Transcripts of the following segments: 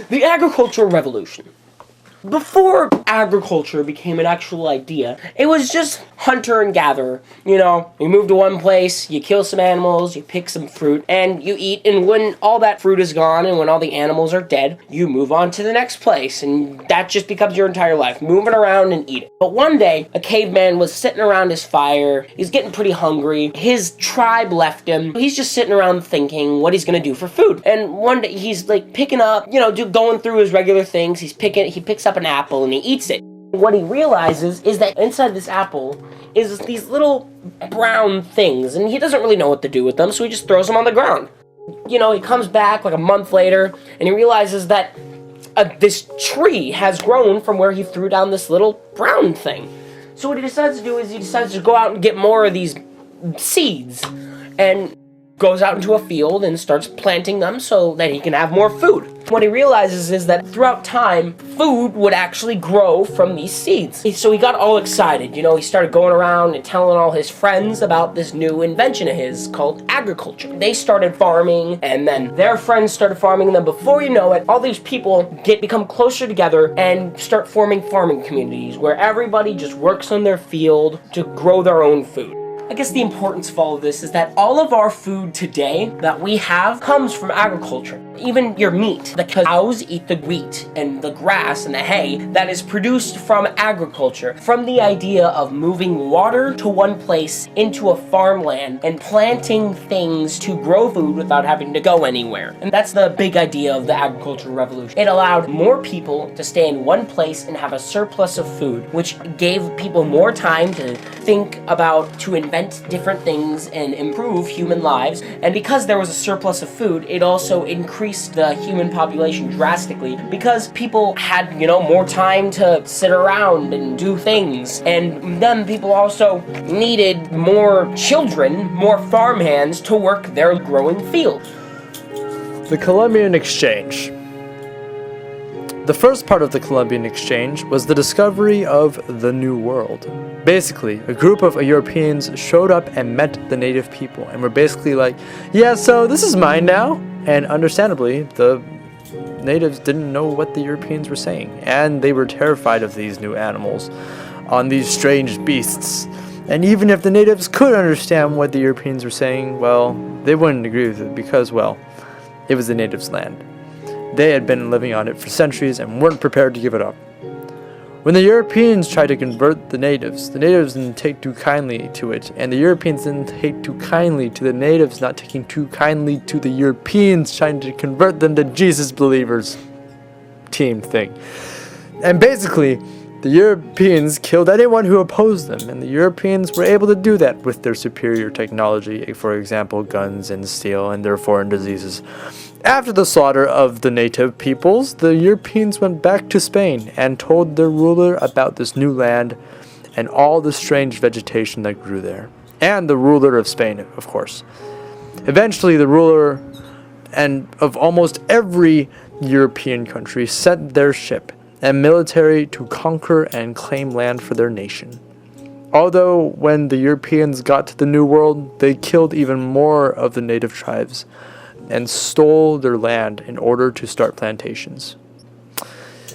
The agricultural revolution. Before agriculture became an actual idea, it was just hunter and gatherer. You know, you move to one place, you kill some animals, you pick some fruit, and you eat, and when all that fruit is gone and when all the animals are dead, you move on to the next place, and that just becomes your entire life, moving around and eating. But one day, a caveman was sitting around his fire, he's getting pretty hungry, his tribe left him, he's just sitting around thinking what he's gonna do for food. And one day, he's like picking up, going through his regular things, he picks up an apple and he eats it. What he realizes is that inside this apple is these little brown things, and he doesn't really know what to do with them, so he just throws them on the ground. He comes back like a month later, and he realizes that this tree has grown from where he threw down this little brown thing. So what he decides to do is he decides to go out and get more of these seeds, and goes out into a field and starts planting them so that he can have more food. What he realizes is that throughout time, food would actually grow from these seeds. So he got all excited, he started going around and telling all his friends about this new invention of his called agriculture. They started farming, and then their friends started farming, and then before you know it, all these people become closer together and start forming farming communities where everybody just works on their field to grow their own food. I guess the importance of all of this is that all of our food today that we have comes from agriculture. Even your meat, the cows eat the wheat and the grass and the hay that is produced from agriculture, from the idea of moving water to one place into a farmland and planting things to grow food without having to go anywhere. And that's the big idea of the agricultural revolution. It allowed more people to stay in one place and have a surplus of food, which gave people more time to think about, to invent different things and improve human lives. And because there was a surplus of food, it also increased the human population drastically because people had, more time to sit around and do things. And then people also needed more children, more farmhands to work their growing fields. The Columbian Exchange. The first part of the Columbian Exchange was the discovery of the New World. Basically, a group of Europeans showed up and met the native people and were basically like, yeah, so this is mine now. And understandably, the natives didn't know what the Europeans were saying, and they were terrified of these new animals on these strange beasts. And even if the natives could understand what the Europeans were saying, well, they wouldn't agree with it because, well, it was the natives' land. They had been living on it for centuries and weren't prepared to give it up. When the Europeans tried to convert the natives didn't take too kindly to it, and the Europeans didn't take too kindly to the natives not taking too kindly to the Europeans trying to convert them to Jesus believers. Team thing. And basically, the Europeans killed anyone who opposed them, and the Europeans were able to do that with their superior technology, for example, guns and steel and their foreign diseases. After the slaughter of the native peoples, the Europeans went back to Spain and told their ruler about this new land and all the strange vegetation that grew there. And the ruler of Spain, of course. Eventually, the ruler of almost every European country sent their ship and military to conquer and claim land for their nation. Although when the Europeans got to the New World, they killed even more of the native tribes and stole their land in order to start plantations.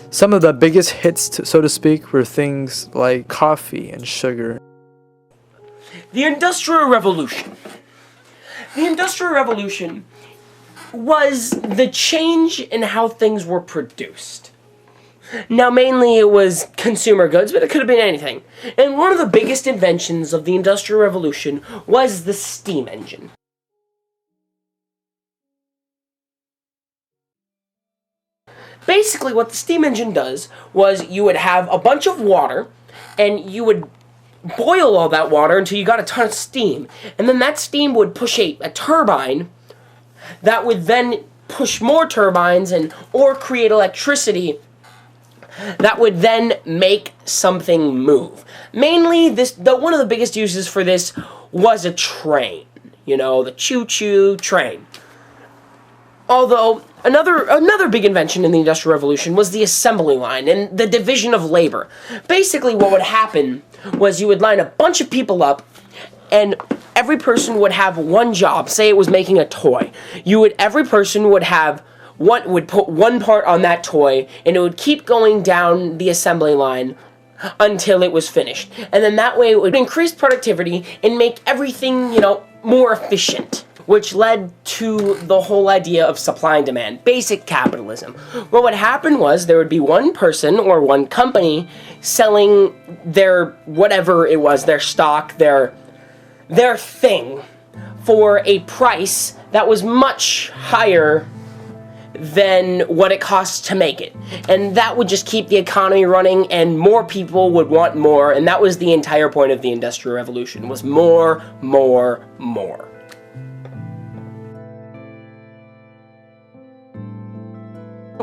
Some of the biggest hits, so to speak, were things like coffee and sugar. The Industrial Revolution. The Industrial Revolution was the change in how things were produced. Now, mainly it was consumer goods, but it could have been anything. And one of the biggest inventions of the Industrial Revolution was the steam engine. Basically, what the steam engine does was you would have a bunch of water, and you would boil all that water until you got a ton of steam. And then that steam would push a turbine that would then push more turbines or create electricity that would then make something move. Mainly, one of the biggest uses for this was a train. The choo-choo train. Although, another big invention in the Industrial Revolution was the assembly line and the division of labor. Basically, what would happen was you would line a bunch of people up, and every person would have one job. Say it was making a toy. Every person would have would put one part on that toy, and it would keep going down the assembly line until it was finished. And then that way it would increase productivity and make everything, more efficient, which led to the whole idea of supply and demand, basic capitalism. Well, what happened was there would be one person or one company selling their whatever it was, their stock, their thing, for a price that was much higher than what it costs to make it. And that would just keep the economy running, and more people would want more, and that was the entire point of the Industrial Revolution, was more, more, more.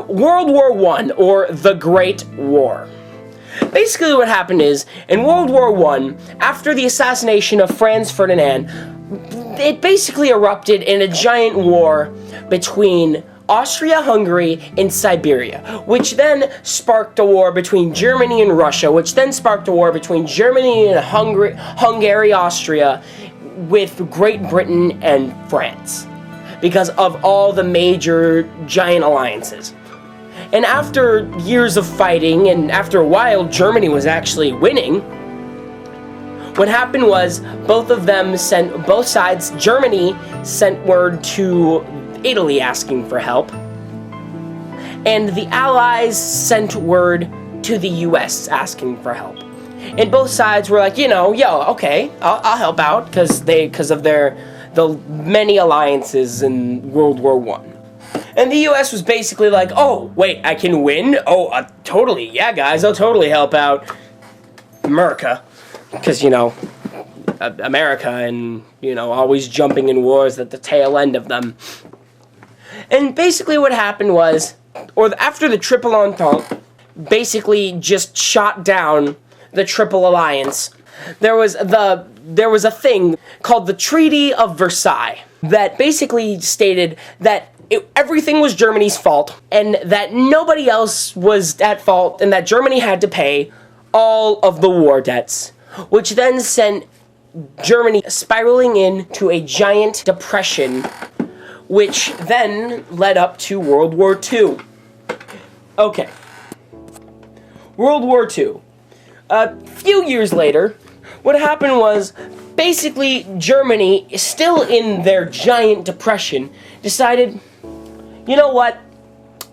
World War I, or the Great War. Basically what happened is, in World War I, after the assassination of Franz Ferdinand, it basically erupted in a giant war between Austria-Hungary and Siberia, which then sparked a war between Germany and Russia, which then sparked a war between Germany and Hungary, Austria, with Great Britain and France, because of all the major giant alliances. And after years of fighting, and after a while Germany was actually winning, what happened was both sides, Germany sent word to Italy asking for help, and the Allies sent word to the US asking for help. And both sides were like, okay, I'll help out, because of the many alliances in World War I. And the US was basically like, oh, wait, I can win? Oh, totally, yeah, guys, I'll totally help out America. Because, America and, always jumping in wars at the tail end of them. And basically what happened was, after the Triple Entente basically just shot down the Triple Alliance, there was a thing called the Treaty of Versailles that basically stated that everything was Germany's fault, and that nobody else was at fault, and that Germany had to pay all of the war debts, which then sent Germany spiraling into a giant depression, which then led up to World War II. Okay. World War II. A few years later, what happened was, basically, Germany, still in their giant depression, decided, you know what?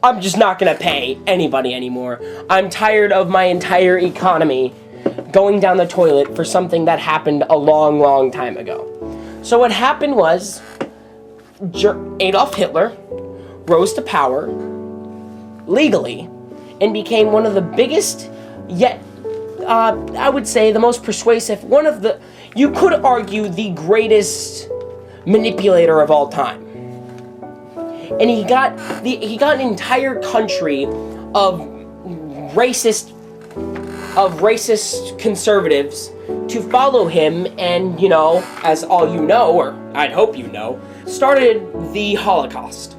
I'm just not gonna pay anybody anymore. I'm tired of my entire economy going down the toilet for something that happened a long, long time ago. So what happened was, Adolf Hitler rose to power legally and became one of the biggest, yet I would say the most persuasive, you could argue the greatest manipulator of all time. And he got an entire country of racist conservatives to follow him, and, as all you know, or I'd hope you know, started the Holocaust.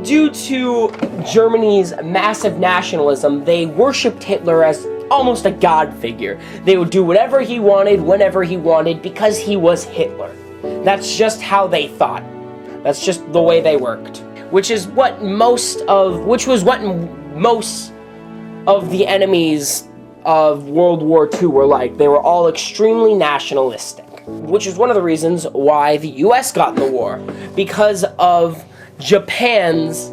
Due to Germany's massive nationalism, they worshipped Hitler as almost a god figure. They would do whatever he wanted, whenever he wanted, because he was Hitler. That's just how they thought. That's just the way they worked. Which was what most of the enemies of World War II were like. They were all extremely nationalistic, which is one of the reasons why the US got in the war, because of Japan's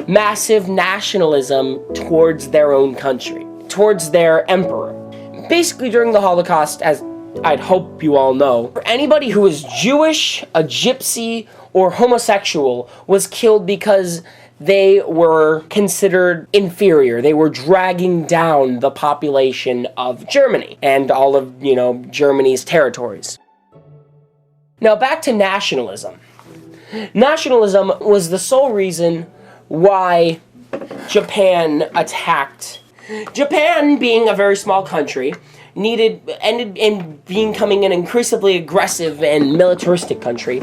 massive nationalism towards their own country, towards their emperor. Basically, during the Holocaust, as I'd hope you all know, anybody who was Jewish, a gypsy, or homosexual was killed because they were considered inferior. They were dragging down the population of Germany and all of, Germany's territories. Now back to nationalism. Nationalism was the sole reason why Japan attacked. Japan, being a very small country, ended in becoming an increasingly aggressive and militaristic country,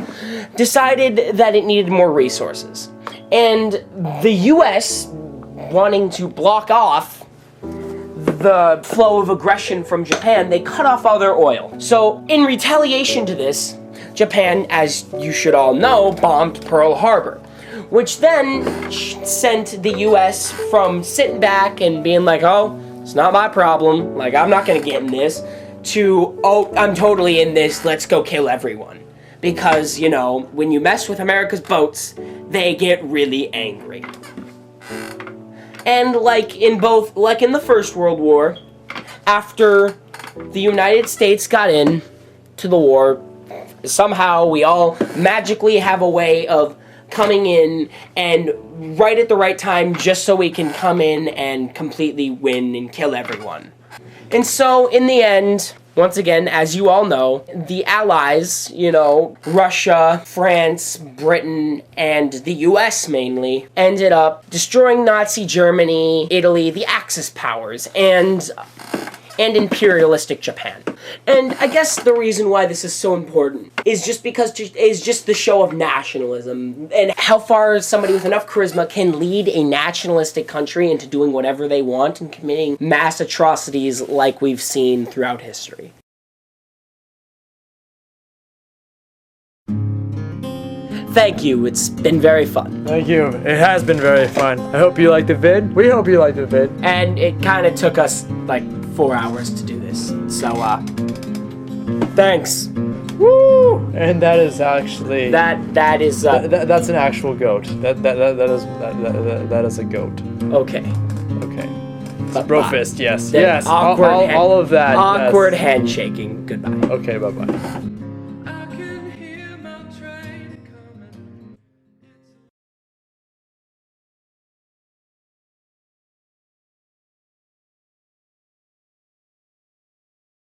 decided that it needed more resources. And the US, wanting to block off the flow of aggression from Japan, they cut off all their oil. So in retaliation to this, Japan, as you should all know, bombed Pearl Harbor, which then sent the US from sitting back and being like, oh, it's not my problem, like, I'm not gonna get in this, to, oh, I'm totally in this, let's go kill everyone. Because, you know, when you mess with America's boats, they get really angry. And like in the First World War, after the United States got in to the war, somehow we all magically have a way of coming in and right at the right time just so we can come in and completely win and kill everyone. And so in the end, once again, as you all know, the Allies, you know, Russia, France, Britain, and the US mainly, ended up destroying Nazi Germany, Italy, the Axis powers, and imperialistic Japan. And I guess the reason why this is so important is just because it's just the show of nationalism and how far somebody with enough charisma can lead a nationalistic country into doing whatever they want and committing mass atrocities like we've seen throughout history. Thank you, it's been very fun. Thank you. It has been very fun. I hope you liked the vid. We hope you liked the vid. And it kind of took us like 4 hours to do this. So, thanks. Woo! And that is actually that is that's an actual goat. That is a goat. okay. Okay. Bro fist, yes. Then Yes. Awkward all of that. Awkward yes. handshaking. Goodbye. Okay, bye-bye.